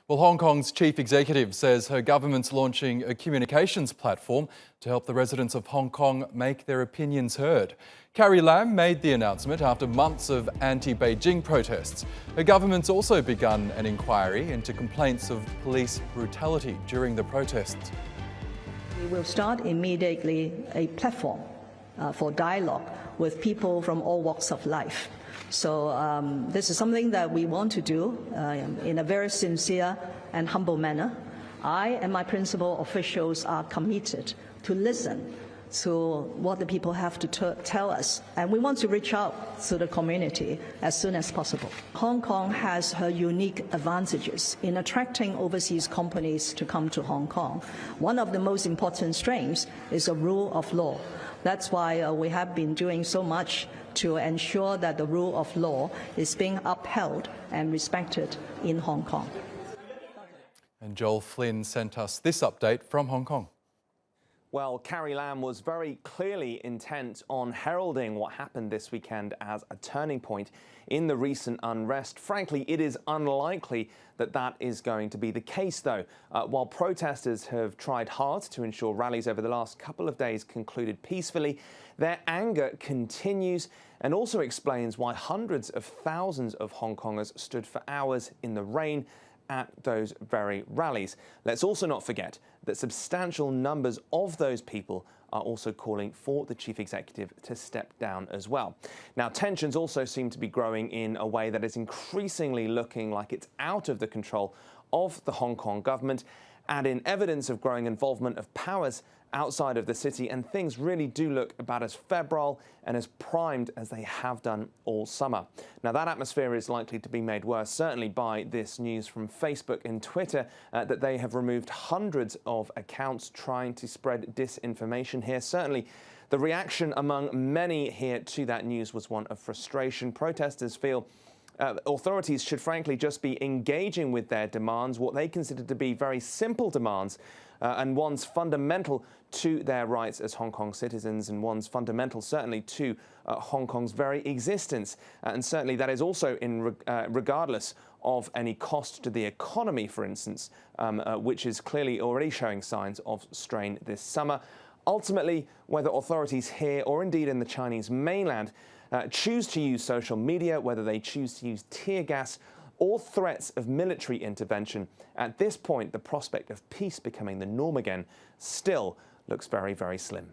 Well, Hong Kong's chief executive says her government's launching a communications platform to help the residents of Hong Kong make their opinions heard. Carrie made the announcement after months of anti-Beijing protests. Her government's also begun an inquiry into complaints of police brutality during the protests. We will start immediately a platform for dialogue with people from all walks of life. So this is something that we want to do in a very sincere and humble manner. I and my principal officials are committed to listen to what the people have to tell us, and we want to reach out to the community as soon as possible. Hong Kong has her unique advantages in attracting overseas companies to come to Hong Kong. One of the most important strengths is the rule of law. That's why we have been doing so much to ensure that the rule of law is being upheld and respected in Hong Kong. And Joel Flynn sent us this update from Hong Kong. Well, Carrie was very clearly intent on heralding what happened this weekend as a turning point in the recent unrest. Frankly, it is unlikely that that is going to be the case, though. While protesters have tried hard to ensure rallies over the last couple of days concluded peacefully, their anger continues and also explains why hundreds of thousands of Hong Kongers stood for hours in the rain at those very rallies. Let's also not forget that substantial numbers of those people are also calling for the chief executive to step down as well. Now, tensions also seem to be growing in a way that is increasingly looking like it's out of the control of the Hong Kong government, and in evidence of growing involvement of powers outside of the city, and things really do look about as febrile and as primed as they have done all summer. Now, that atmosphere is likely to be made worse, certainly by this news from Facebook and Twitter, that they have removed hundreds of accounts trying to spread disinformation here. Certainly, the reaction among many here to that news was one of frustration. Protesters feel authorities should frankly just be engaging with their demands, what they consider to be very simple demands, and ones fundamental to their rights as Hong Kong citizens, and ones fundamental certainly to Hong Kong's very existence. And certainly that is also regardless of any cost to the economy, for instance, which is clearly already showing signs of strain this summer. Ultimately, whether authorities here or indeed in the Chinese mainland choose to use social media, whether they choose to use tear gas or threats of military intervention, at this point, the prospect of peace becoming the norm again still looks very, very slim.